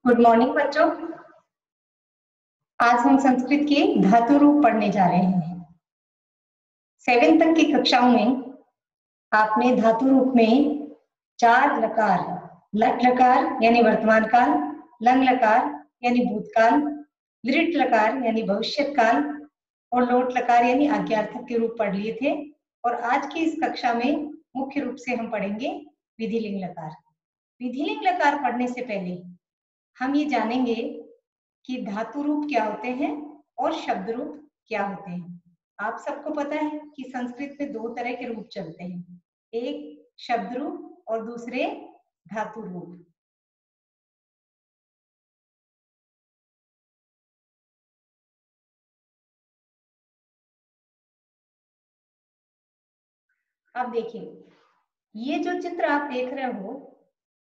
Good morning बच्चों। आज हम संस्कृत के धातु रूप पढ़ने जा रहे हैं। 7th तक की कक्षाओं में आपने धातु रूप में 4 लकार, लट लकार यानी वर्तमान काल, लंग लकार यानी भूतकाल, लृट लकार यानी भविष्यत काल और लोट लकार यानी आज्ञार्थक के रूप पढ़ लिए थे। और आज की इस कक्षा में मुख्य रूप से हम पढ़ेंगे विधिलिंग लकार। विधिलिंग लकार पढ़ने से पहले हम ये जानेंगे कि धातु रूप क्या होते हैं और शब्द रूप क्या होते हैं। आप सबको पता है कि संस्कृत में 2 तरह के रूप चलते हैं, एक शब्द रूप और दूसरे धातु रूप। अब देखिए, ये जो चित्र आप देख रहे हो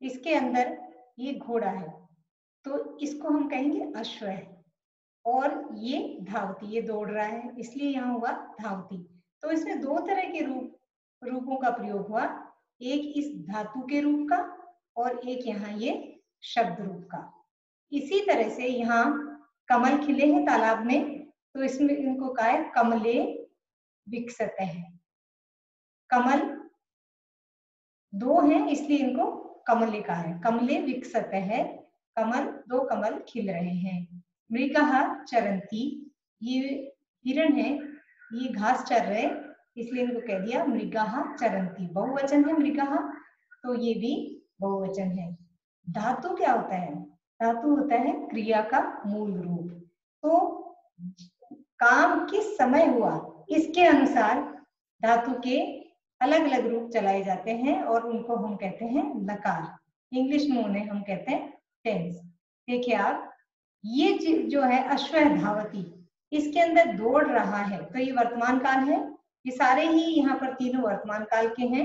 इसके अंदर ये घोड़ा है, तो इसको हम कहेंगे अश्व है। और ये धावती, ये दौड़ रहा है इसलिए यहाँ हुआ धावती। तो इसमें 2 तरह के रूपों का प्रयोग हुआ, एक इस धातु के रूप का और एक यहाँ ये शब्द रूप का। इसी तरह से यहाँ कमल खिले हैं तालाब में, तो इसमें इनको कहा है कमले विकसते हैं। कमल 2 हैं इसलिए इनको कमले कहा है, कमले विकसते है। कमल 2 कमल खिल रहे हैं। मृगः चरन्ति, ये हिरण है, ये घास चर रहे इसलिए इनको कह दिया मृगः चरन्ति। बहुवचन है मृगः, तो ये भी बहुवचन है। धातु क्या होता है? धातु होता है क्रिया का मूल रूप। तो काम किस समय हुआ इसके अनुसार धातु के अलग अलग रूप चलाए जाते हैं और उनको हम कहते हैं लकार। इंग्लिश में उन्हें हम कहते हैं टेंस। देखिए आप, ये जो है अश्व धावती, इसके अंदर दौड़ रहा है, तो ये वर्तमान काल है। ये सारे ही यहाँ पर तीनों वर्तमान काल के हैं।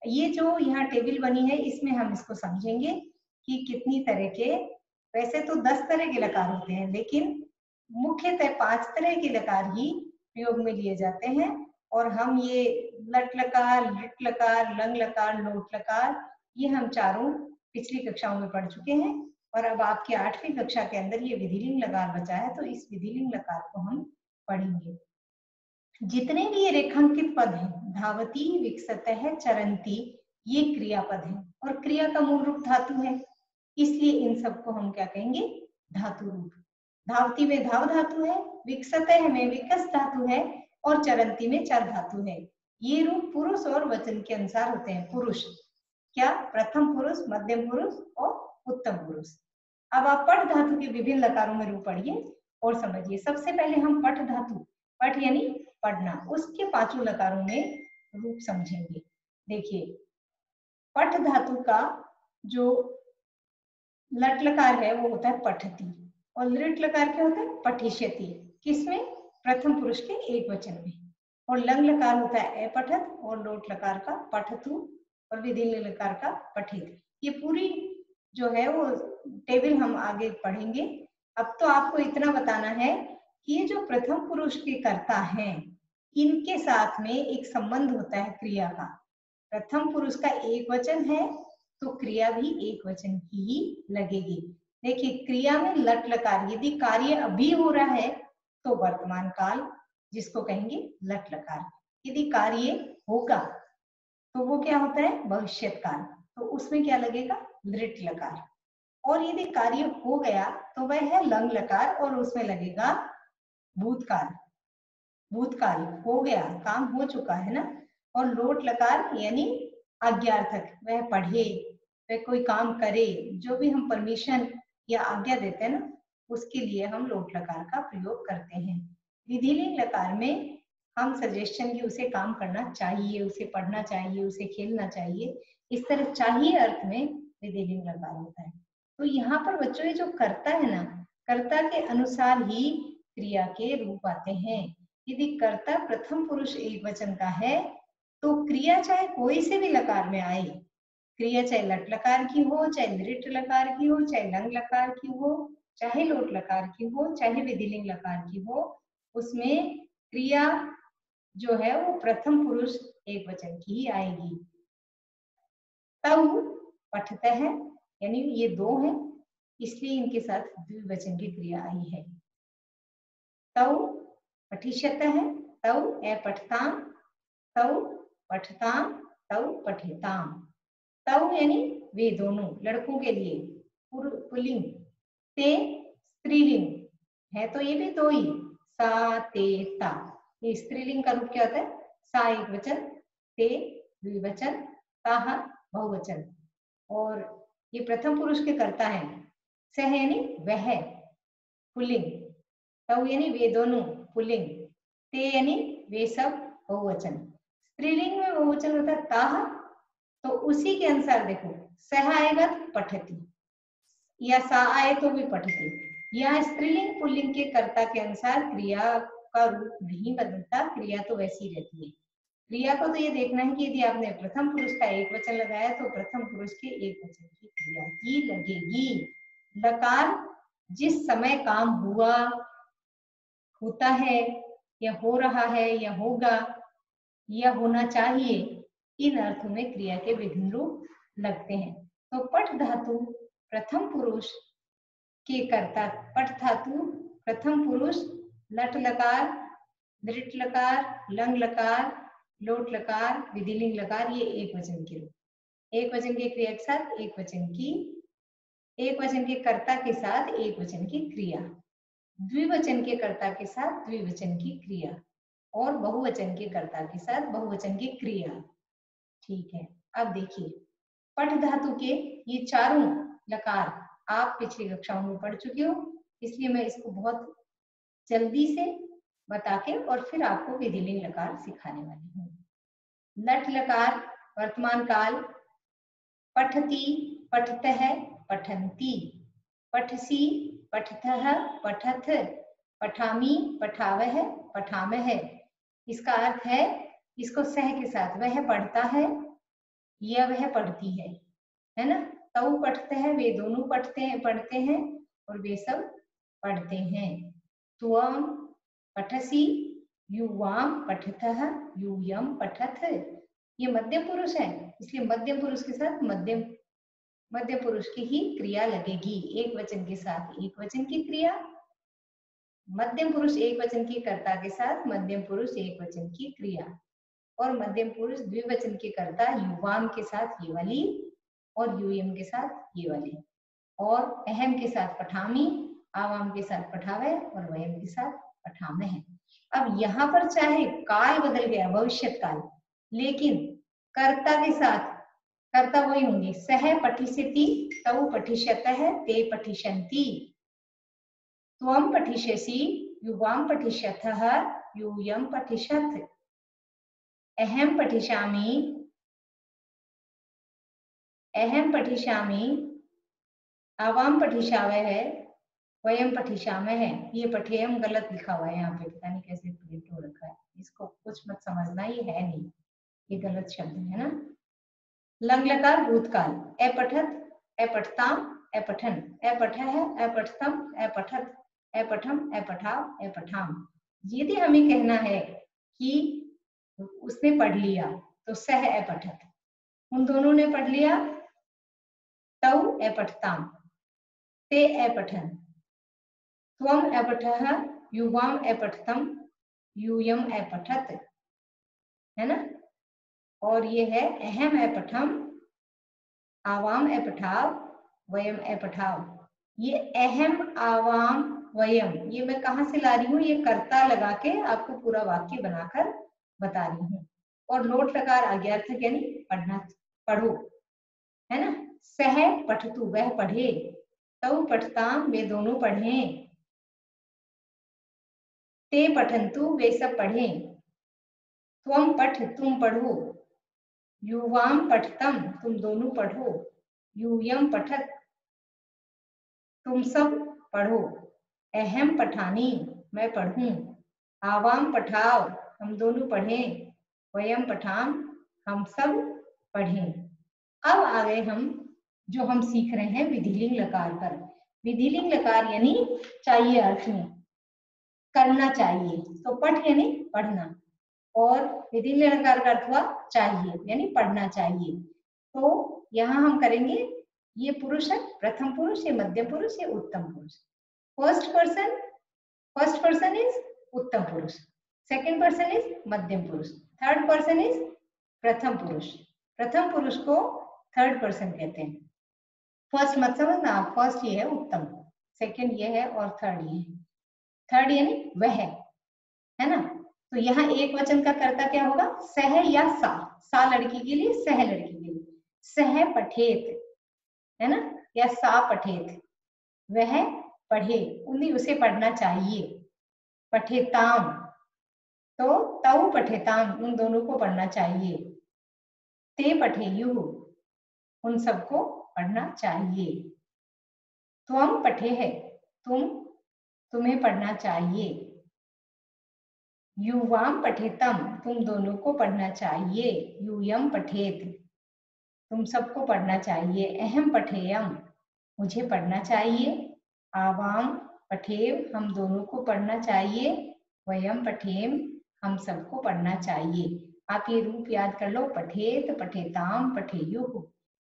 ये जो यहाँ टेबल बनी है इसमें हम इसको समझेंगे कि कितनी तरह के, वैसे तो 10 तरह के लकार होते हैं लेकिन मुख्यतः 5 तरह के लकार ही प्रयोग में लिए जाते हैं। और हम ये लट लकार, लिट लकार, लंग लकार, लोट लकार, ये हम चारों पिछली कक्षाओं में पढ़ चुके हैं। और अब आपके 8वीं कक्षा के अंदर ये विधिलिंग लकार बचा है, तो इस विधिलिंग लकार को हम पढ़ेंगे। जितने भी ये रेखांकित पद हैं, धावती, विकसतः, चरंती, ये क्रियापद हैं और क्रिया का मूल रूप धातु है, इसलिए इन सबको हम क्या कहेंगे? धातु रूप। धावती में धाव धातु है, विकसतः में विकस धातु है और चरंती में चर धातु है। ये रूप पुरुष और वचन के अनुसार होते हैं। पुरुष क्या? प्रथम पुरुष, मध्यम पुरुष और उत्तम पुरुष। अब आप पठ धातु के विभिन्न लकारों में रूप पढ़िए और समझिए। सबसे पहले हम पठ धातु, पठ यानी पढ़ना, उसके 5 लकारों में रूप समझेंगे। देखिए, पठ धातु का जो लट लकार है वो होता है पठती और लृट लकार क्या होता है? पठिष्यति। किसमें? प्रथम पुरुष के एक वचन में। और लंग लकार होता है अपठत और लोट लकार का पठतु और विधिलिंग लकार का पठित। ये पूरी जो है वो टेबल हम आगे पढ़ेंगे। अब तो आपको इतना बताना है कि ये जो प्रथम पुरुष के कर्ता हैं, इनके साथ में एक संबंध होता है क्रिया का। प्रथम पुरुष का एक वचन है तो क्रिया भी एक वचन की ही लगेगी। देखिए, क्रिया में लट लकार, यदि कार्य अभी हो रहा है तो वर्तमान काल, जिसको कहेंगे लट लकार। यदि कार्य होगा तो वो क्या होता है? भविष्यत काल, तो उसमें क्या लगेगा? लृट लकार। और यदि कार्य हो गया तो वह है लंग लकार और उसमें लगेगा भूतकाल। भूतकाल हो गया, काम हो चुका है ना। और लोट लकार यानी आज्ञार्थक, वह पढ़े, वह कोई काम करे, जो भी हम परमिशन या आज्ञा देते हैं ना, उसके लिए हम लोट लकार का प्रयोग करते हैं। विधिलिंग लकार में हम सजेशन की उसे काम करना चाहिए, उसे पढ़ना चाहिए, उसे खेलना चाहिए, इस तरह चाहिए अर्थ में विधिलिंग लकार होता है। तो यहाँ पर बच्चों ये जो कर्ता है ना, कर्ता के अनुसार ही क्रिया के रूप आते हैं। यदि कर्ता प्रथम पुरुष एक वचन का है तो क्रिया चाहे कोई से भी लकार में आए, क्रिया चाहे लट लकार की हो, चाहे लृट लकार की हो, चाहे लंग लकार की हो, चाहे लोट लकार की हो, चाहे विधिलिंग लकार की हो, उसमें क्रिया जो है वो प्रथम पुरुष एक वचन की ही आएगी। तब पठते हैं, यानी ये 2 हैं, इसलिए इनके साथ द्विवचन की क्रिया आई है। तौ पठिष्यतः, तौ अपठताम, तौ पठताम, तौ पठेताम। तौ यानी वे दोनों, लड़कों के लिए पुल्लिंग, ते स्त्रीलिंग है तो ये भी दो ही, सा ते ता। ये स्त्रीलिंग का रूप क्या होता है? सा एक वचन, ते द्विवचन, ताहा बहुवचन। और ये प्रथम पुरुष के कर्ता है। सह यानी वह पुल्लिंग, तौ यानी वे दोनों पुल्लिंग, ते यानी वे सब बहुवचन। स्त्रीलिंग में बहुवचन होता है ताहा, तो उसी के अनुसार देखो, सह आएगा तो पठती, या सा आए तो भी पठती। यहाँ स्त्रीलिंग पुल्लिंग के कर्ता के अनुसार क्रिया का रूप नहीं बदलता, क्रिया तो वैसी ही रहती है। क्रिया को तो ये देखना है कि यदि आपने प्रथम पुरुष का एक वचन लगाया तो प्रथम पुरुष के एक वचन की क्रिया ही लगेगी। लकार जिस समय काम हुआ, होता है, या हो रहा है, या होगा, या होना चाहिए, इन अर्थों में क्रिया के विभिन्न रूप लगते हैं। तो पठ धातु प्रथम पुरुष के कर्ता, पठ धातु प्रथम पुरुष लट लकार, दृढ़ लकार, लंग लकार, लोट लकार, विधिलिंग लकार, ये एक वचन के रूप, एक वचन के क्रिया के साथ एक वचन की, एक वचन के कर्ता के साथ एक वचन की क्रिया, द्विवचन के कर्ता के साथ द्विवचन की क्रिया, और बहुवचन के कर्ता के साथ बहुवचन की क्रिया। ठीक है, अब देखिए पठ धातु के ये चारों लकार आप पिछली कक्षाओं में पढ़ चुके हो, इसलिए मैं इसको बहुत जल्दी से बता के और फिर आपको विधिलिंग लकार सिखाने वाली हूँ। लट लकार वर्तमान काल, पठती, पठतः, पठन्ति, पठसी, पठतः, पठथ, पठामी, पठावह, पठामह। इसका अर्थ है, इसको सह के साथ वह पढ़ता है या वह पढ़ती है ना। तौ पढ़ते हैं, वे दोनों पढ़ते हैं और वे सब पढ़ते हैं। त्वम पठसी, युवाम पठतः, यूयम पठथ। ये मध्यम पुरुष है, इसलिए मध्यम पुरुष के साथ मध्य पुरुष की ही क्रिया लगेगी। एक वचन के साथ एक वचन की क्रिया, मध्यम पुरुष एक वचन की कर्ता के साथ मध्यम पुरुष एक वचन की क्रिया, और मध्यम पुरुष द्विवचन के कर्ता युवाम के साथ ये वाली और यूयम के साथ ये वाली, और अहम के साथ पठामी, आवाम के साथ पठावे और वयम के साथ पठामे है। अब यहाँ पर चाहे काल बदल गया, भविष्य काल, लेकिन कर्ता के साथ कर्ता वही होंगे। सह पठिष्यति, तौ पठिष्यतः, ते पठिष्यन्ति, त्वम पठिष्यसि, युवाम पठिष्यथः, यूयम पठिष्यथ, अहम पठिष्यामि, अहम पठिष्यामि, आवाम पठिष्यावः, वयम पठिष्यामः। ये पठेयम गलत लिखा हुआ है यहाँ पे, पता नहीं कैसे प्रिंट हो रखा है, इसको कुछ मत समझना, ये है नहीं, ये गलत शब्द है ना। लंग लकार भूतकाल, अपठत, अपठताम, अपठन, अपठः, अपठतम, अपठत, अपठम, अपठाव, अपठाम। यदि हमें कहना है कि उसने पढ़ लिया तो सह अपठत, उन दोनों ने पढ़ लिया, तौ अपठताम, ते अपठन, त्वम अपठः, युवाम अपठतम, यूयम अपठत, है ना। और ये है अहम अपठम, आवाम अपठाव, वयम अपठाव। ये अहम, आवाम, वयम, ये मैं कहाँ से ला रही हूँ, ये कर्ता लगा के आपको पूरा वाक्य बनाकर बता रही हूँ। और लोट लकार आज्ञार्थक यानी पढ़ना, पढ़ो, है ना। सह पठतु, वह पढ़े, तौ पठताम, वे दोनों पढ़ें, ते पठन्तु, वे सब पढ़ें, त्वम पठ, तुम पढ़ो, युवाम पठतम, तुम दोनों पढ़ो, यूयम पठत, तुम सब पढ़ो, अहम पठानी, मैं पढ़ूं, आवाम पठाव, हम दोनों पढ़ें, वयम पठाम, हम सब पढ़ें। अब आ गए हम जो हम सीख रहे हैं विधिलिंग लकार पर। विधिलिंग लकार यानी चाहिए अर्थ में, करना चाहिए, तो पठ यानी पढ़ना, और विधिलिंग लकार का अर्थ हुआ चाहिए यानी पढ़ना चाहिए। तो यहाँ हम करेंगे ये पुरुष है, प्रथम पुरुष, ये मध्यम पुरुष, ये उत्तम पुरुष। फर्स्ट पर्सन इज उत्तम पुरुष, सेकंड पर्सन इज मध्यम पुरुष, थर्ड पर्सन इज प्रथम पुरुष। प्रथम पुरुष को थर्ड पर्सन कहते हैं। फर्स्ट मत समझना, फर्स्ट ये है उत्तम, सेकंड ये है और थर्ड ये है। थर्ड यानी वह है ना। तो यहाँ एक वचन का कर्ता क्या होगा, सह या सा लड़की के लिए, सह लड़की के लिए, सह पठेत है ना, या सा पठेत, वह पढ़े, उन्हें उसे पढ़ना चाहिए। पठेताम तो तऊ पठेताम, उन दोनों को पढ़ना चाहिए। ते पठेयु, उन सबको पढ़ना चाहिए। त्वम पठे है, तुम्हें पढ़ना चाहिए। युवाम पठेतम, तुम दोनों को पढ़ना चाहिए। यूयम पठेत, तुम सबको पढ़ना चाहिए। अहम पठेयम, मुझे पढ़ना चाहिए। आवाम पठेव, हम दोनों को पढ़ना चाहिए। वयम पठेम, हम सबको पढ़ना चाहिए। आप ये रूप याद कर लो, पठेत, पठेताम, पठेयु,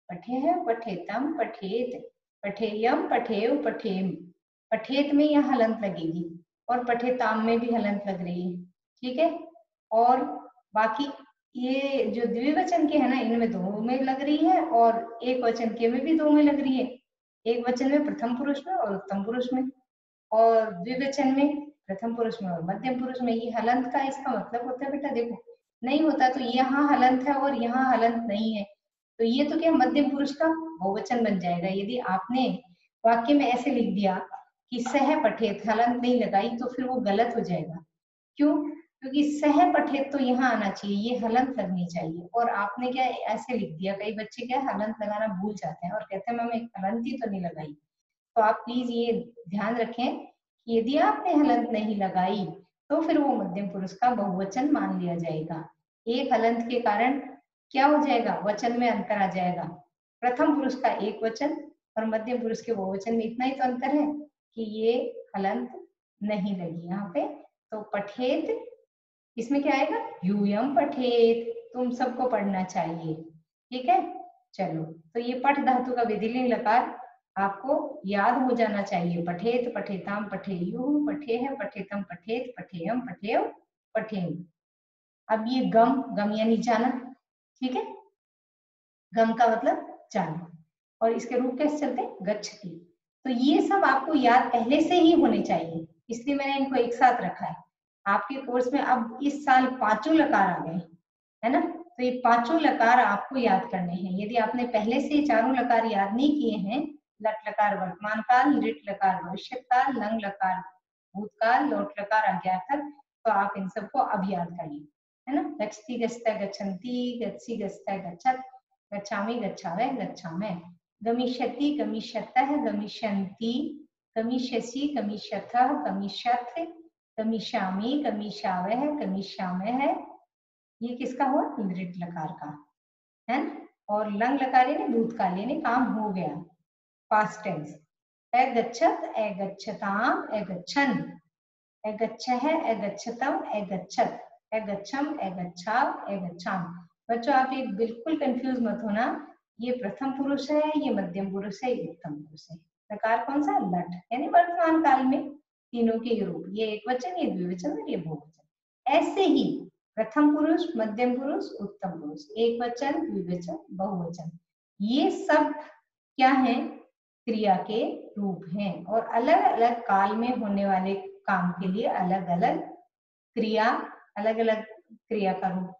पठे है, पठेतम, पठेत, पठेयम, पठेव, पठेम। पठेत में यह हलंत लगेगी और पठेताम में भी हलंत लग रही है, ठीक है। और बाकी ये जो द्विवचन के है ना, इनमें दो में लग रही है और एक वचन के में भी दो में लग रही है। एक वचन में प्रथम पुरुष में और उत्तम पुरुष में, और द्विवचन में प्रथम पुरुष में और मध्यम पुरुष में। ये हलंत का इसका मतलब होता है बेटा, देखो नहीं होता तो यहाँ हलंत है और यहाँ हलंत नहीं है, तो ये तो क्या मध्यम पुरुष का बहुवचन बन जाएगा। यदि आपने वाक्य में ऐसे लिख दिया कि सह पठेत, हलंत नहीं लगाई, तो फिर वो गलत हो जाएगा। क्यों? क्योंकि सह पठेत तो यहाँ आना चाहिए, ये हलंत लगनी चाहिए, और आपने क्या ऐसे लिख दिया। कई बच्चे क्या हलंत लगाना भूल जाते हैं और कहते हैं मैम एक हलंत ही तो नहीं लगाई। तो आप प्लीज ये ध्यान रखें कि यदि आपने हलंत नहीं लगाई तो फिर वो मध्यम पुरुष का बहुवचन मान लिया जाएगा। एक हलंत के कारण क्या हो जाएगा, वचन में अंतर आ जाएगा। प्रथम पुरुष का एक वचन और मध्यम पुरुष के बहुवचन में इतना ही तो अंतर है कि ये हलंत नहीं लगी यहाँ पे। तो पठेत, इसमें क्या आएगा, यूयम पठेत, तुम सबको पढ़ना चाहिए, ठीक है। चलो, तो ये पठ धातु का विधिलिंग लकार आपको याद हो जाना चाहिए। पठेत, पठेताम, पठेयु, पठे है, पठेतम, पठेत, पठेयम, पठेव, पठेम। अब ये गम, गम यानी जाना, ठीक है। गम का मतलब जाना, और इसके रूप कैसे चलते, गच्छति। तो ये सब आपको याद पहले से ही होने चाहिए, इसलिए मैंने इनको एक साथ रखा है। आपके कोर्स में अब इस साल 5 लकार आ गए है ना, तो ये 5 लकार आपको याद करने हैं। यदि आपने पहले से 4 लकार याद नहीं किए हैं, लट लकार वर्तमान काल, लिट लकार भविष्य काल, लंग लकार भूतकाल, लोट लकार अज्ञातक, तो आप इन सबको अब याद करिए, है ना। गच्छति, गच्छता, गच्छन्ति, गच्छसि, गच्छता, गच्छत, गच्छामि, गच्छावै, गच्छामि, गमिष्यति, गमिष्यतः, गमिष्यन्ति, गमिष्यसि, गमिष्यथः, गमिष्यथ, गमिष्यामि, गमिष्यावः, गमिष्यामः। ये किसका हुआ, लिट लकार का है ना। और लंग लकार यानी भूतकाल, यानी काम हो गया, पास्ट टेंस। अगच्छत, अगच्छताम, अगच्छन, अगच्छः, अगच्छतम, अगच्छत, अगच्छम, अगच्छाव, अगच्छाम। बच्चों आप ये बिल्कुल कंफ्यूज मत होना, ये प्रथम पुरुष है, ये मध्यम पुरुष है, ये उत्तम पुरुष है। लकार कौन सा, लट, यानी वर्तमान काल में तीनों के रूप, ये एक वचन, ये द्विवचन और ये बहुवचन। ऐसे ही प्रथम पुरुष, मध्यम पुरुष, उत्तम पुरुष, एक वचन, द्विवचन, बहुवचन, ये सब क्या है, क्रिया के रूप हैं, और अलग अलग काल में होने वाले काम के लिए अलग अलग क्रिया, अलग अलग क्रिया का रूप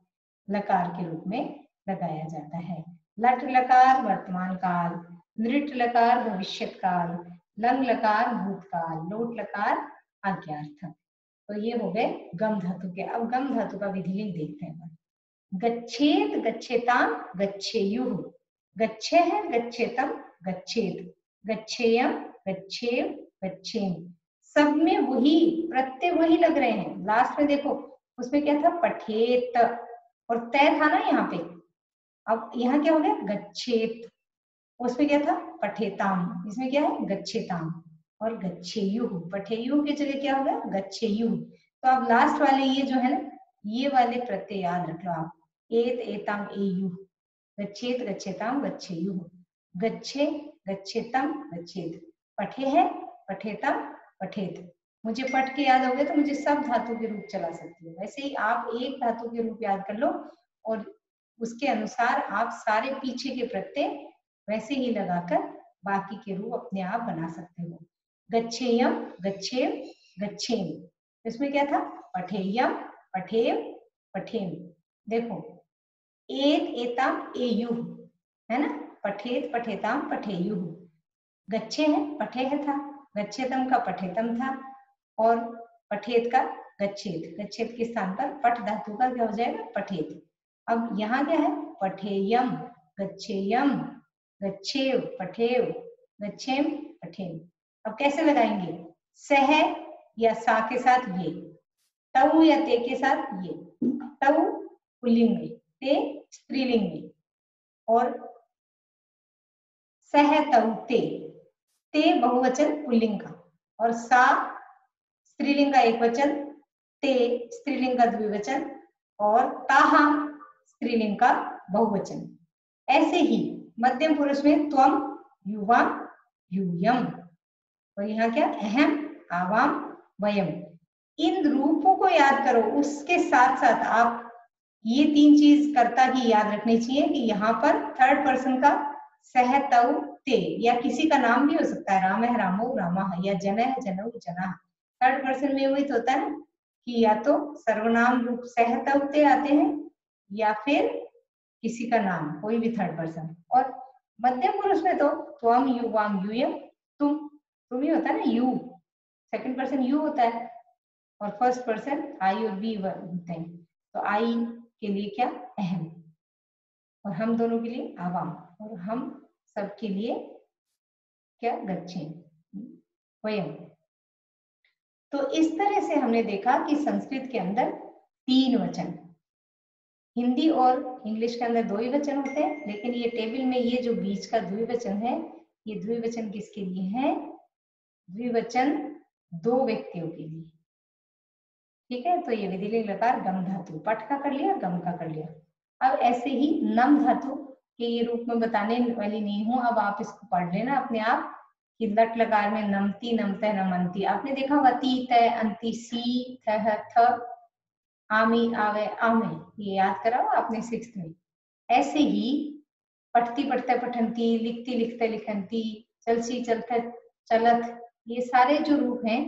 लकार के रूप में लगाया जाता है। लट लकार वर्तमान काल, नृट लकार भविष्य काल, लंग लकार भूतकाल, लोट लकार आज्ञार्थक। तो ये हो गए गम धातु के। अब गम धातु का विधिलिंग देखते हैं। गच्छेत, गच्छेताम, गच्छेयुः, गच्छे है, गच्छेतम, गच्छेत, गच्छेयम, गच्छेव, गच्छेम। सब में वही प्रत्यय वही लग रहे हैं। लास्ट में देखो उसमें क्या था, पठेत, और तय था ना यहाँ पे। अब यहाँ क्या हो गया, गच्छेत, उसमें क्या था, पठेताम, इसमें क्या है, गच्छेताम, और गच्छेयुः, पठेयुः की जगह क्या होगा, गच्छेयुः। तो आप लास्ट वाले ये जो है ना, ये वाले प्रत्यय याद रख लो आप, एत, एताम, एयुः, गच्छेत, गच्छेताम, गच्छेयुः, गच्छे, गच्छेतम गच्छेत, पठे है पठेतम पठेत। मुझे पठ के याद हो गया तो मुझे सब धातु के रूप चला सकती हूँ। वैसे ही आप एक धातु के रूप याद कर लो और उसके अनुसार आप सारे पीछे के प्रत्यय वैसे ही लगाकर बाकी के रूप अपने आप बना सकते हो। गच्छेयम गच्छेम गच्छेम, इसमें क्या था? पठेयम पठेम पठेम। देखो एत एताम एयु है ना, पठेत पठेताम पठेयु। गच्छे है पठे है था, गच्छेतम का पठेतम था और पठेत का गच्छेत। गच्छेत के स्थान पर पठ धातु का क्या हो जाएगा? पठेत। अब यहाँ क्या है? पठेयम गच्छेयम गच्छेव पठेव गच्छेम पठेम। अब कैसे लगाएंगे? सह या सा के साथ ये, तऊ या ते के साथ ये। तऊ पुल्लिंग में, ते स्त्रीलिंग में, और सह तऊ ते, ते बहुवचन पुल्लिंग का और सा स्त्रीलिंग का एक वचन, ते स्त्रीलिंग का द्विवचन और ताहा स्त्रीलिंग का बहुवचन। ऐसे ही मध्यम पुरुष में त्वम युवाम यूयम, और यहाँ क्या? अहम आवाम वयम। इन रूपों को याद करो, उसके साथ साथ आप ये तीन चीज करता ही याद रखनी चाहिए कि यहाँ पर थर्ड पर्सन का सह तऊ ते या किसी का नाम भी हो सकता है, राम है रामो रामा या जन है जनऊ जना। थर्ड पर्सन में वही तो होता है ना कि या तो सर्वनाम रूप सह तऊ ते आते हैं या फिर किसी का नाम, कोई भी थर्ड पर्सन। और मध्यम पुरुष में तो त्वम युवाम यूयम, तुम ही होता है ना, यू सेकंड पर्सन यू होता है और फर्स्ट पर्सन आई और वी होते हैं। तो आई के लिए क्या? अहम, और हम दोनों के लिए आवाम, और हम सब के लिए क्या? गच्छे वयम। तो इस तरह से हमने देखा कि संस्कृत के अंदर तीन वचन, हिंदी और इंग्लिश के अंदर दो ही वचन होते हैं, लेकिन ये टेबल में ये जो बीच का द्विवचन है, ये द्विवचन किसके लिए है? द्विवचन दो व्यक्तियों के लिए। ठीक है, तो ये विधिलिंग लकार गम धातु, पठ का कर लिया, गम का कर लिया। अब ऐसे ही नम धातु के ये रूप में बताने वाली नहीं हूं, अब आप इसको पढ़ लेना अपने आप कि लट लकार में नमती नमते नमंती। आपने देखा होगा ती तय अंति सी थ थ आमी आवे आमे, ये याद करा हो आपने 6th में। ऐसे ही पठती पढ़ते पठंती, लिखती लिखते लिखंती, चलसी चलते चलत, ये सारे जो रूप हैं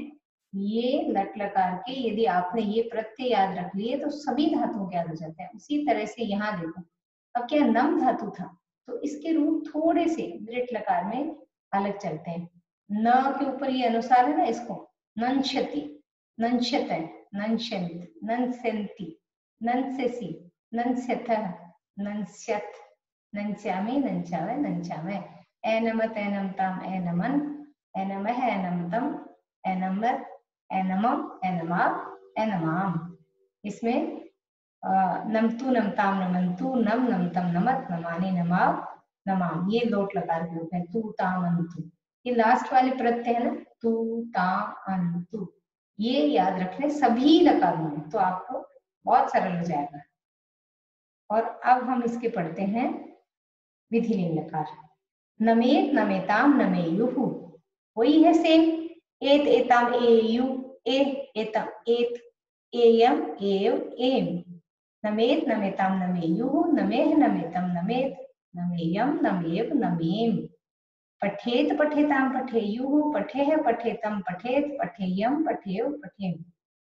ये लट लकार के यदि आपने ये प्रत्यय याद रख लिए तो सभी धातुओं याद हो जाते हैं। उसी तरह से यहाँ देखो, अब क्या नम धातु था तो इसके रूप थोड़े से दृढ़ लकार में अलग चलते हैं। न के ऊपर ये अनुसार है ना, इसको नंशति नंशत नंशंत नंसेंति नंसेसी नंस्यथ नंस्यथ नंस्यामि नंचावे नंचावे। एनमत एनमताम एनमन एनमह एनमतम एनमत एनमम एनमाम एनमाम। इसमें नमतु नमताम नमंतु नम नमतम नमत नमानि नमाव नमाम, ये लोट लकार के रूप है। तू ताम अंतु, ये लास्ट वाले प्रत्यय है ना, तू ता अंतु, ये याद रखने सभी लकारों में, तो आपको बहुत सरल हो जाएगा। और अब हम इसके पढ़ते हैं विधिलिंग लकार। नमेत नमेताम नमेयुहु, वही है सेम, एत एताम एयु ए एतम एत एयम एव एम। नमेत नमेताम नमेयुहु नमेह नमेतम नमेत नमेयम नमेव नमेम। पठेत पठेताम पठेयुहु पठेह पठेतम पठेत पठेयम पठेव पठेम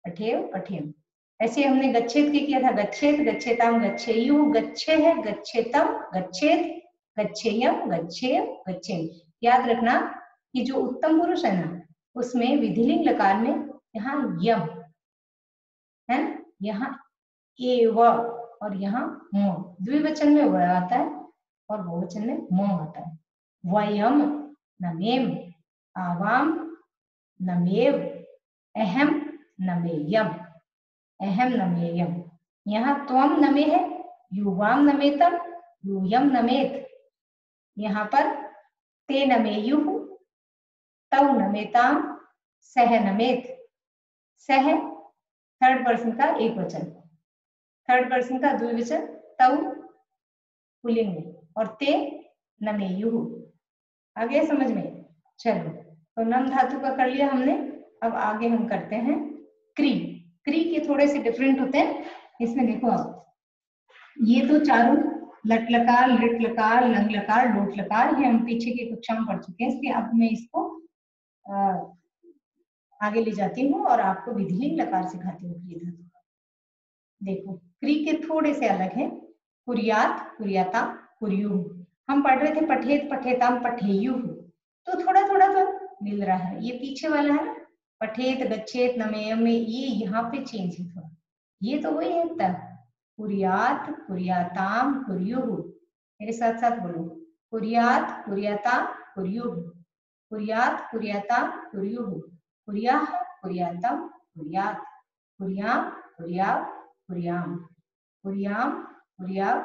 पठेव पठेम। ऐसे हमने गच्छेत के किया था, गच्छेत गच्छेताम गच्छेयु, गच्छे है गच्छेतम गच्छेत गच्छेयम गच्छेव गच्छेम। याद रखना कि जो उत्तम पुरुष है ना उसमें विधिलिंग लकार में यहाँ यम है, यहाँ एव और यहाँ म, द्विवचन में व आता है और बहुवचन में म आता है। वयम नमेम आवाम नमेव अहम नमेयम अहम नमेयम। यहाँ त्वम नमे है, युवाम नमेतम यूयम नमेत। यहाँ पर ते नमेयुहु तौ नमेताम सह नमेत। सह थर्ड पर्सन का एक वचन, थर्ड पर्सन का द्विवचन तौ पुल्लिंग में, और ते नमेयुहु आ गया समझ में? चलो, तो नम धातु का कर लिया हमने। अब आगे हम करते हैं क्री। क्री के थोड़े से डिफरेंट होते हैं। इसमें देखो आप, ये तो चारों लट लकार, लिट लकार, लंग लकार, लोट लकार, ये हम पीछे की कक्षा में पढ़ चुके हैं, इसलिए अब मैं इसको आगे ले जाती हूँ और आपको विधिलिंग लकार सिखाती हूँ क्री धातु। देखो, क्री के थोड़े से अलग है। कुरियात, कुरियाता, कुरियु। हम पढ़ रहे थे पठेत, पठेताम, पठेयु, तो थोड़ा थोड़ा तो मिल रहा है। ये पीछे वाला है ना, पठेत, गच्छेत, नमेयम में, ये यहाँ पे चेंज है थोड़ा। ये तो वही है तब। कुरियात, कुरियाताम, कुरियुः। मेरे साथ साथ बोलो, कुरियात, कुरियाता, कुरियुः। कुरियात, कुरियाता, कुरियुः। कुरियाः, कुरियातम, कुरियात। कुरियाम, कुरियाव, कुरियाम। कुरियाम, कुरियाव,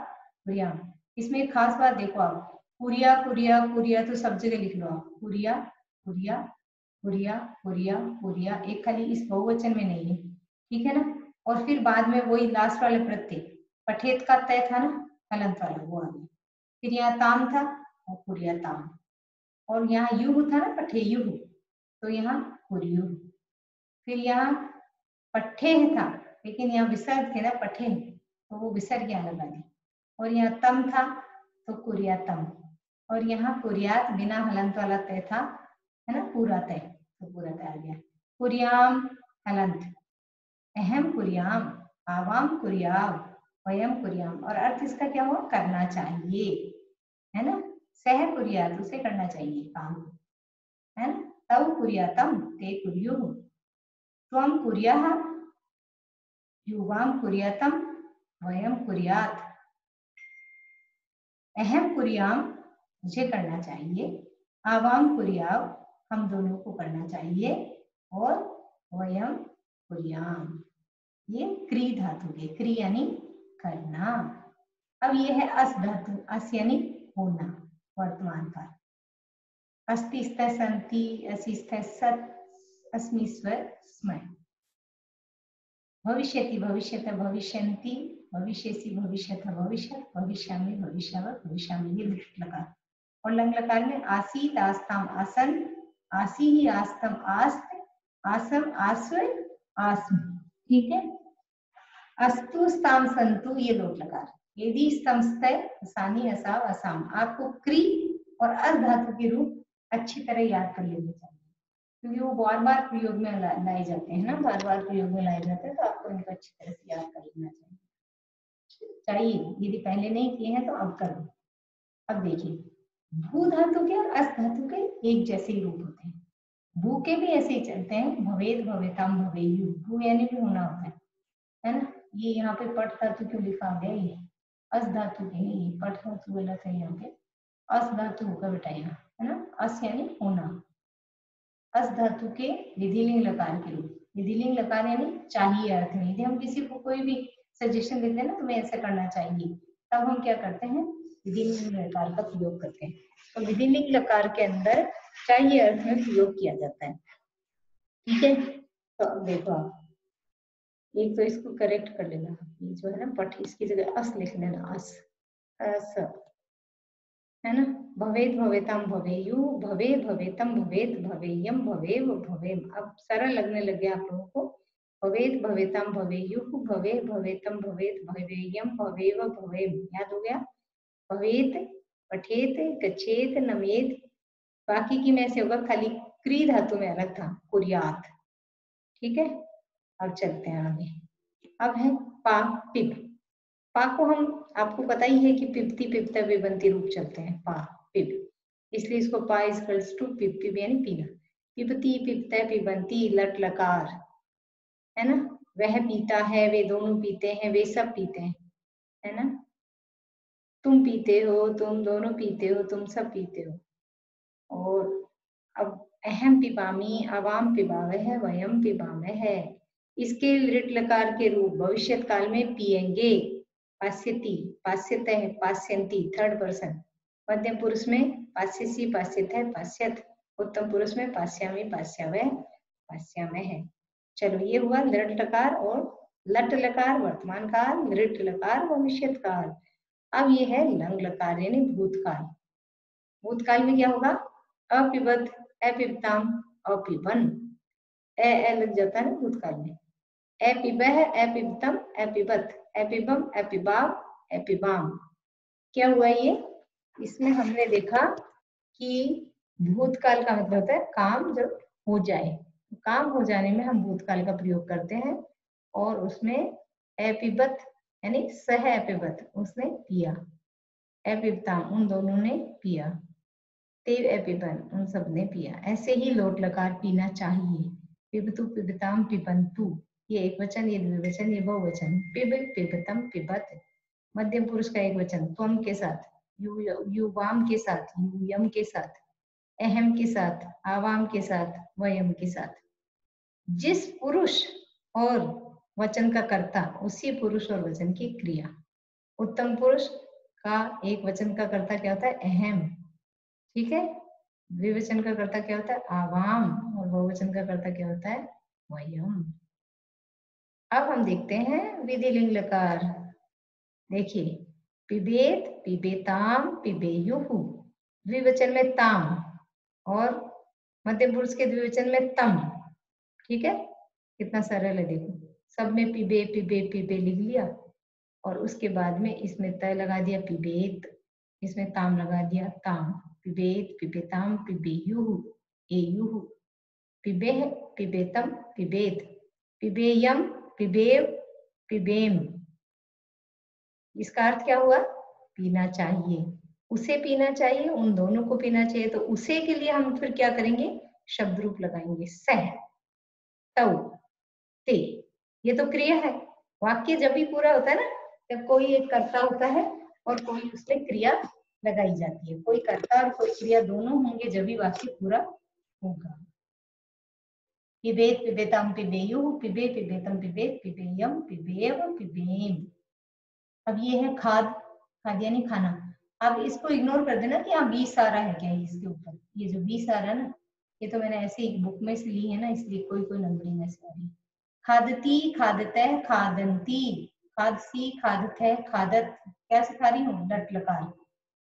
कुरियाम। इसमें एक खास बात देखो आप, कुरिया, कुरिया, कुरिया तो सब जगह लिख लो आप। कुरिया, कुरिया, कुरिया, कुरिया, कुरिया, एक खाली इस बहुवचन में नहीं है, ठीक है ना। और फिर बाद में वही लास्ट वाले प्रत्यय, पठेत का तय था ना, हलंत वाला, वो आ गया। फिर यहाँ ताम था और कुरिया ताम, और यहाँ युह था ना, पठेयुः, तो यहाँ कुरियुः। फिर यहाँ पट्ठे था, लेकिन यहाँ विसर्ग थे ना, पठे, तो वो विसर्ग यहाँ लगा दी। और यहाँ तम था तो कुरियातम, और यहाँ कुरियात बिना हलंत वाला तय था, है ना, पूरा तय, तो पूरा तय आ गया। कुरियाम हलंत, अहम कुरियाम, आवाम कुरियाव, वयम कुरियाम। और अर्थ इसका क्या हुआ? करना चाहिए, है ना। सह कुरियात, उसे करना चाहिए काम, है ना। तव कुरियातम, ते कुरियुः। त्वम कुर्याः, युवाम कुर्यातम, वयम कुर्यात। अहम कुर्याम, मुझे करना चाहिए। आवाम कुर्याव, हम दोनों को करना चाहिए। और वयम कुर्याम, ये क्री धातु के, क्री यानी करना। अब ये है अस धातु, अस यानी होना, वर्तमान काल। अस्ति स्तः सन्ति, असि स्तः सत्, अस्मि स्वर स्मय। भविष्यति भविष्यत भविष्यन्ति, भविष्यसि भविष्यथ भविष्यत्, भविष्यामि भविष्यव भविष्यामि, ये लिट लकार। और लंग लकार में आसीत, आस्ताम, आसन, आसी ही, आस्तम, आस्त, आसम, आस्व, आस्म, ठीक है। अस्तु, स्ताम, संतु, ये लोट लकार। यदि स्तम, स्तय, असानी, असाव, असाम। आपको क्री और अस धातु के रूप अच्छी तरह याद कर लेने चाहिए, क्योंकि वो बार बार प्रयोग में लाए जाते हैं ना, बार बार प्रयोग में लाए जाते हैं, तो आपको इनको अच्छी तरह से याद कर लेना चाहिए। यदि पहले नहीं किए हैं तो अब कर लो। अब देखिए, भू धातु के और अस धातु के एक जैसे ही रूप होते हैं। भू के भी ऐसे ही चलते हैं, भवेद, भवेताम, भवेयु। भू यानी भी होना होता है ना। ये यहाँ पे पट धातु क्यों लिखा गया? ये अस धातु के नहीं, पट धातु गलत है यहाँ पे, अस धातु होगा बेटा यहाँ, है ना। अस यानी होना, अस धातु के विधिलिंग लकार के रूप। विधिलिंग लकार यानी चाहिए अर्थ में। यदि हम किसी को कोई भी सजेशन देते हैं ना, तुम्हें ऐसा करना चाहिए, तब हम क्या करते हैं? विधिलिंग लकार का प्रयोग करते हैं। तो विधिलिंग लकार के अंदर चाहिए अर्थ में प्रयोग किया जाता है, ठीक है। तो अब देखो आप, एक तो इसको करेक्ट कर लेना, ये जो है ना पठ, इसकी जगह अस लिख लेना, अस, अस, है ना। भवेद, भवेताम, भवेयु, भवे, भवेतम, भवेद, भवेयम, भवेव, भवेम। अब सरल लगने लगे आप लोगों को। भवेद, भवेताम, भवेयु, भवे, भवेतम, भवेद, भवेयम, भवेव, भवेम, याद हो गया। भवेत, पठेत, गच्छेत, नमेत, बाकी की में से होगा, खाली क्री धातु में अलग था, कुर्यात, ठीक है। अब चलते हैं आगे। अब है पा, पिप। पा को हम, आपको पता ही है कि पिप्ति, पिप्ता, पिबंती रूप चलते हैं, पा, पिप, इसलिए इसको पा इक्वल्स टू पिप, पिप यानी पीना। पिबती, पिबता, पिबंती, लट लकार, है ना। वह पीता है, वे दोनों पीते हैं, वे सब पीते हैं, है ना। तुम पीते हो, तुम दोनों पीते हो, तुम सब पीते हो। और अब अहम पिबामी, अवाम पिबावह, वयम पिबामह है। इसके लिट लकार के रूप भविष्यत काल में पिएंगे, पास्यति, पास्यतः, पास्यन्ति, थर्ड पर्सन। मध्यम पुरुष में पास्यसि, पास्यतः, पास्यत। उत्तम पुरुष में पास्यामि, पास्यावह, पास्यामः है। चलो, ये हुआ लिट लकार और लट लकार वर्तमान काल, लिट लकार भविष्यत काल। अब ये है लंग लकार यानी भूतकाल। भूतकाल में क्या होगा? अपिबत, अपिबताम, अपिबन, ए लग जाता है ना भूतकाल में। एपिबह, एपिबतम, एपिबत, एपिबम, एपिबाव, एपिबाम। क्या हुआ ये? इसमें हमने देखा कि भूतकाल का मतलब होता है काम जब हो जाए, काम हो जाने में हम भूतकाल का प्रयोग करते हैं। और उसमें एपिबत यानी सह एपिबत, उसने पिया, एपिबताम उन दोनों ने पिया, तेव एपिबन उन सब ने पिया। ऐसे ही लोट लकार पीना चाहिए। पिबतु, पिबताम, पिबंतु, ये एक वचन, ये द्विवचन, ये बहुवचन। पिब, पिबतम, पिबत, मध्यम पुरुष का एक वचन, त्वम के साथ, युवाम के साथ, यूयम के साथ, अहम के साथ, आवाम के साथ, वयम के साथ। जिस पुरुष और वचन का कर्ता उसी पुरुष और वचन की क्रिया। उत्तम पुरुष का एक वचन का कर्ता क्या होता है? अहम, ठीक है। द्विवचन का कर्ता क्या होता है? आवाम, और बहुवचन का कर्ता क्या होता है? वयम। अब हम देखते हैं विधिलिंग लकार। देखिए, पिबेत, पिबेताम, पिबेयुहु, द्विवचन में ताम, और मध्यम पुरुष के द्विवचन में तम। ठीक है, कितना सरल है देखो, सब में पिबे पिबे पिबे लिख लिया, और उसके बाद में इसमें तय लगा दिया पिबेत, इसमें ताम लगा दिया ताम। पिबेत, पिबेताम, पिबेयुहु, एयुहु, पिबेह, पिबेतम, पिबेत, पिबेयम, पिबेव, पिबेम। इसका अर्थ क्या हुआ? पीना चाहिए, उसे पीना चाहिए, उन दोनों को पीना चाहिए। तो उसे के लिए हम फिर क्या करेंगे? शब्द रूप लगाएंगे, सह, तव, ते। ये तो क्रिया है। वाक्य जब भी पूरा होता है ना, जब कोई एक कर्ता होता है और कोई उसमें क्रिया लगाई जाती है। कोई कर्ता और कोई क्रिया दोनों होंगे जब भी वाक्य पूरा होगा। पिबेत, पिबेताम, पिबेयुः, पिबे, पिबेतम, पिबेत, पिबेयम, पिबेव, पिबेम। अब ये है खाद, खाद यानी खाना। अब इसको इग्नोर कर देना कि हाँ 20 आ रहा है क्या इसके ऊपर। ये जो 20 आ रहा है ना, ये तो मैंने ऐसे ही बुक में से ली है ना, इसलिए कोई कोई नंबरिंग ऐसे आ रही है। खादती, खादतः, खादंती, खादसी, खादतः, खादत। क्या सिखा रही हूँ? लट लकार।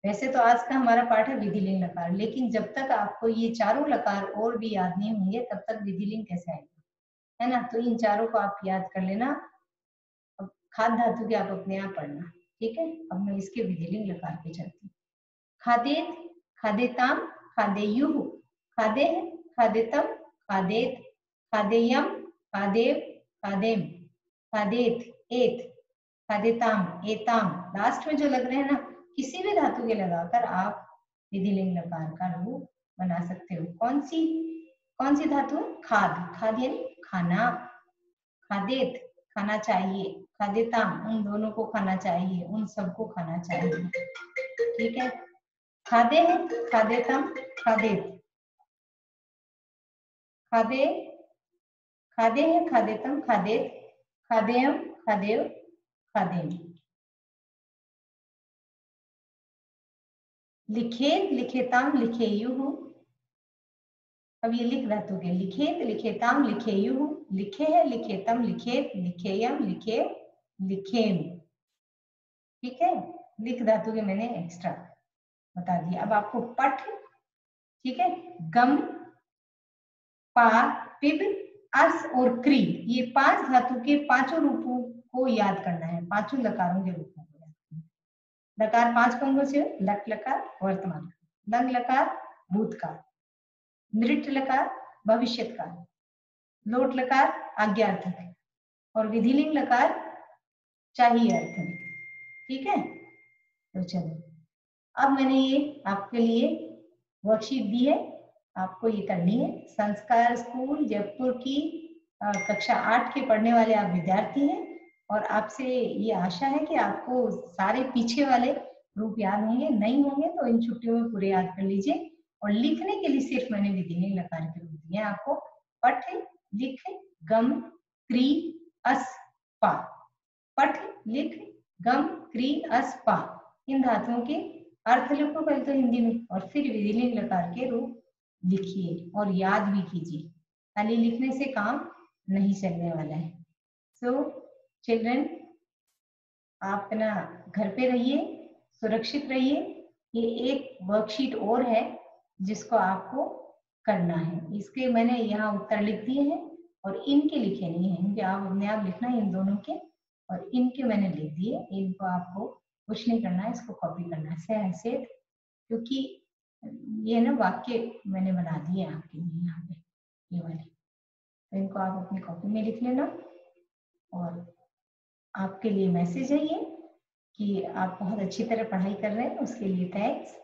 वैसे तो आज का हमारा पाठ है विधिलिंग लकार, लेकिन जब तक आपको ये चारों लकार और भी याद नहीं होंगे तब तक विधिलिंग कैसे आएगा, है ना। तो इन चारों को आप याद कर लेना। अब खाद धातु के आप अपने आप पढ़ना, ठीक है। अब मैं इसके विधिलिंग लकार पे चलती हूँ। खादेत, खादेताम, खादेयुः, खादेह, खादेतम, खादेत, खादेयम, खादेव, खादेम, खादेत, एत, खादेताम, एताम। लास्ट में जो लग रहे हैं ना, किसी भी धातु के लगाकर आप विधिलिंग लकार का रूप बना सकते हो। कौन सी धातु? खाद, खाद यानी खाना। खादेत, खाना चाहिए। खादेताम, उन दोनों को खाना चाहिए, उन सबको खाना चाहिए, ठीक है। खादे है, खादेतम, खादेत, खादे, खादे है, खादेतम, खादेत, खादेयम, खादेव, खादेम। लिखेत, लिखेताम, लिखेयुः। अब ये लिख धातु के, लिखेत, लिखेताम, लिखेयुः, लिखे है, लिखेतम, लिखेत, लिखेयम, लिखे, लिखेम, ठीक है। लिख धातु के मैंने एक्स्ट्रा बता दिया। अब आपको पठ, ठीक है, गम, पा, पिब, अस और क्री, ये 5 धातु के पांचों रूपों को याद करना है, पांचों लकारों के रूपों को याद करना है। लकार 5 कौन से? लट लकार वर्तमान, लंग लकार भूतकाल, नृत्य लकार भविष्यत काल, लोट लकार आज्ञार्थक है, और विधिलिंग लकार चाहिए अर्थ में, ठीक है। तो चलो, अब मैंने ये आपके लिए वर्कशीट दी है, आपको ये करनी है। संस्कार स्कूल जयपुर की कक्षा 8 के पढ़ने वाले आप विद्यार्थी हैं, और आपसे ये आशा है कि आपको सारे पीछे वाले रूप याद होंगे। नहीं होंगे तो इन छुट्टियों में पूरे याद कर लीजिए। और लिखने के लिए सिर्फ मैंने विधिलिंग लकार के रूप दिए आपको। पठ, लिख, गम, क्री, अस, पा। पठ, लिख, गम, क्री, अस, पा, इन धातुओं के अर्थ लिखो पहले तो हिंदी में, और फिर विधिलिंग लकार के रूप लिखिए और याद भी कीजिए। खाली लिखने से काम नहीं चलने वाला है। सो चिल्ड्रन, आप ना घर पे रहिए, सुरक्षित रहिए। ये एक वर्कशीट और है जिसको आपको करना है। इसके मैंने यहाँ उत्तर लिख दिए हैं और इनके लिखे नहीं हैं, इनके आप अपने आप लिखना है इन दोनों के, और इनके मैंने लिख दिए। इनको आपको कुछ नहीं करना है, इसको कॉपी करना है ऐसे, क्योंकि ये ना वाक्य मैंने बना दिए आपके लिए यहाँ पे ये वाले। तो इनको आप अपनी कॉपी में लिख लेना। और आपके लिए मैसेज है ये कि आप बहुत अच्छी तरह पढ़ाई कर रहे हैं, उसके लिए थैंक्स।